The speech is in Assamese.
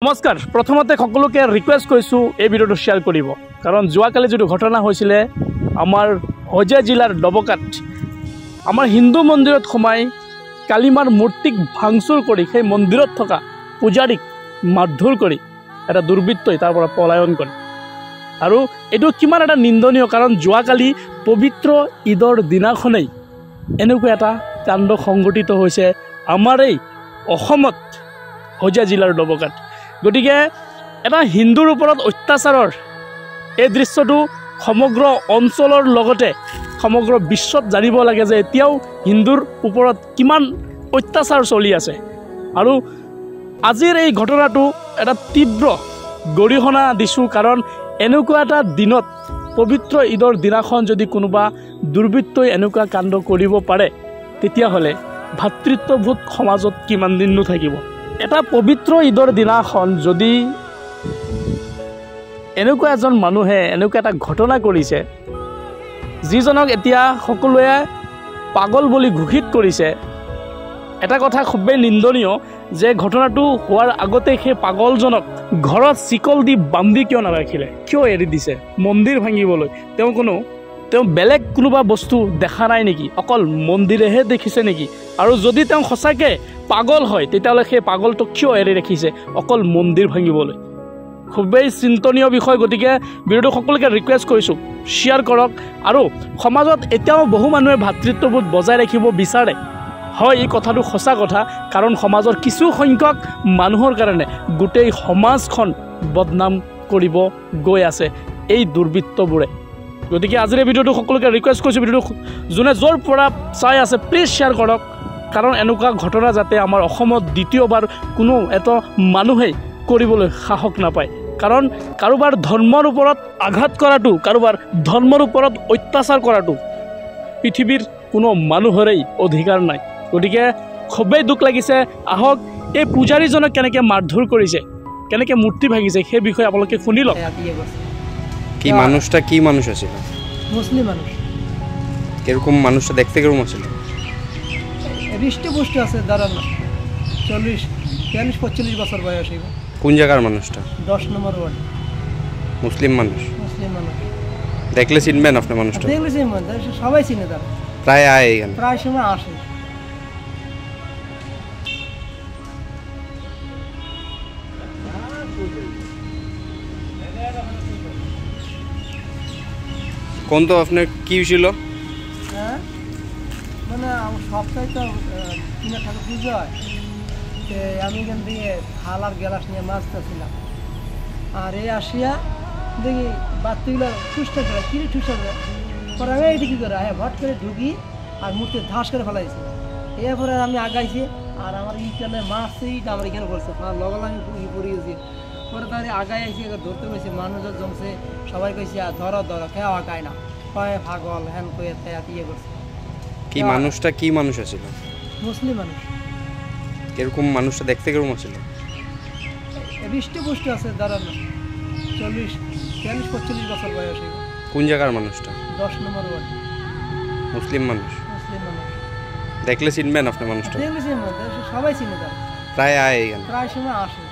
নমস্কাৰ প্ৰথমতে সকলোকে ৰিকুৱেষ্ট কৰিছোঁ এই ভিডিঅ'টো শ্বেয়াৰ কৰিব কাৰণ যোৱাকালি যেটো ঘটনা হৈছিল আমাৰ হোজাই জিলাৰ ডবকাত আমাৰ হিন্দু মন্দিৰত সোমাই কালিমাৰ মূৰ্তিক ভাঙচুৰ কৰি সেই মন্দিৰত থকা পূজাৰীক মাৰধৰ কৰি এটা দুৰ্বৃত্তই তাৰ পৰা পলায়ন কৰে আৰু এটো কিমান এটা নিন্দনীয় কাৰণ যোৱাকালি পবিত্ৰ ঈদৰ দিনাখনেই এনেকুৱা এটা কাণ্ড সংঘটিত হৈছে আমাৰ এই অসমত হোজাই জিলাৰ ডবকাত গতিকে এটা হিন্দুৰ ওপৰত অত্যাচাৰৰ এই দৃশ্যটো সমগ্ৰ অঞ্চলৰ লগতে সমগ্ৰ বিশ্বত জানিব লাগে যে এতিয়াও হিন্দুৰ ওপৰত কিমান অত্যাচাৰ চলি আছে আৰু আজিৰ এই ঘটনাটো এটা তীব্ৰ গৰিহণা দিছোঁ কাৰণ এনেকুৱা এটা দিনত পবিত্ৰ ঈদৰ দিনাখন যদি কোনোবা দুৰ্বৃত্তই এনেকুৱা কাণ্ড কৰিব পাৰে তেতিয়াহ'লে ভাতৃত্ববোধ সমাজত কিমান দিননো থাকিব এটা পবিত্ৰ ঈদৰ দিনাখন যদি এনেকুৱা এজন মানুহে এনেকুৱা এটা ঘটনা কৰিছে যিজনক এতিয়া সকলোৱে পাগল বুলি ঘোষিত কৰিছে এটা কথা খুবেই নিন্দনীয় যে ঘটনাটো হোৱাৰ আগতে সেই পাগলজনক ঘৰত চিকল দি বান্ধি কিয় নাৰাখিলে কিয় এৰি দিছে মন্দিৰ ভাঙিবলৈ তেওঁ বেলেগ কোনোবা বস্তু দেখা নাই নেকি অকল মন্দিৰেহে দেখিছে নেকি আৰু যদি তেওঁ সঁচাকৈ পাগল হয় তেতিয়াহ'লে সেই পাগলটোক কিয় এৰি ৰাখিছে অকল মন্দিৰ ভাঙিবলৈ খুবেই চিন্তনীয় বিষয় গতিকে ভিডিঅ'টো সকলোকে ৰিকুৱেষ্ট কৰিছোঁ শ্বেয়াৰ কৰক আৰু সমাজত এতিয়াও বহু মানুহে ভাতৃত্ববোধ বজাই ৰাখিব বিচাৰে হয় এই কথাটো সঁচা কথা কাৰণ সমাজৰ কিছু সংখ্যক মানুহৰ কাৰণে গোটেই সমাজখন বদনাম কৰিব গৈ আছে এই দুৰ্বৃত্তবোৰে গতিকে আজিৰ ভিডিঅ'টো সকলোকে ৰিকুৱেষ্ট কৰিছোঁ ভিডিঅ'টো যোনে য'ৰ পৰা চাই আছে প্লিজ শ্বেয়াৰ কৰক কাৰণ এনেকুৱা ঘটনা যাতে আমাৰ অসমত দ্বিতীয়বাৰ কোনো এটা মানুহেই কৰিবলৈ সাহস নাপায় কাৰণ কাৰোবাৰ ধৰ্মৰ ওপৰত আঘাত কৰাটো কাৰোবাৰ ধৰ্মৰ ওপৰত অত্যাচাৰ কৰাটো পৃথিৱীৰ কোনো মানুহৰেই অধিকাৰ নাই গতিকে খুবেই দুখ লাগিছে আহক এই পূজাৰীজনক কেনেকৈ মাৰধৰ কৰিছে কেনেকৈ মূৰ্তি ভাঙিছে সেই বিষয়ে আপোনালোকে শুনি লওক কি মানুষটা কি মানুষ আছিল মুসলিম মানুষ কিরকম মানুষটা দেখতে কিরকম আছিল হৃষ্টপুষ্ট আছে দাঁড়ানো 40-45 বছর বয়স হইব কোন জায়গার মানুষটা 10 নম্বর ওয়ার্ড মুসলিম মানুষ দেখলে চিনবেন আপনি মানুষটা দেখলে চিনবেন সবাই চিনে তার প্রায় আয় এখানে প্রায় সময় আসে কোন তো আপনার কি ছিল হ্যাঁ মানে আমার সপ্তাহে তো কিনা থাকে পুজো হয় আমি এখান থেকে থাল আর গ্লাস নিয়ে মাছতেছিলাম আর এই আসিয়া দেখি বাচ্চাগুলো ঠুসটা করে কিনে ঠুসটা করে পরে আমি এইটা কী করে হ্যাঁ ভট করে ঢুকি আর মূর্তি ধাস করে ফেলাইছি এরপরে আমি আগাইছি আর আমার এইখানে মাছ এইটা আমার এখানে পড়ছে লগল আমি পড়ে গেছি পরে তাহলে আগাই আইসি ধরতে পেরেছি মানুষজন জমছে সবাই কইছে ধরো কেউ আগায় না কয়ে পাগল হ্যান কয়ে ইয়ে করছে কি মানুষটা কি মানুষ আছিল মুসলিম মানুষ কিরকম মানুষটা দেখতে কিরকম আছিল হৃষ্টপুষ্ট আছে দাঁড়ানো 40-45 বছর বয়স হইব কোন জায়গার মানুষটা 10 নম্বর ওয়ার্ড মুসলিম মানুষ দেখলে চিনবেন আপনি মানুষটা দেখলে চিনবেন সবাই চিনে তার প্রায় আয় এখানে প্রায় সময় আসে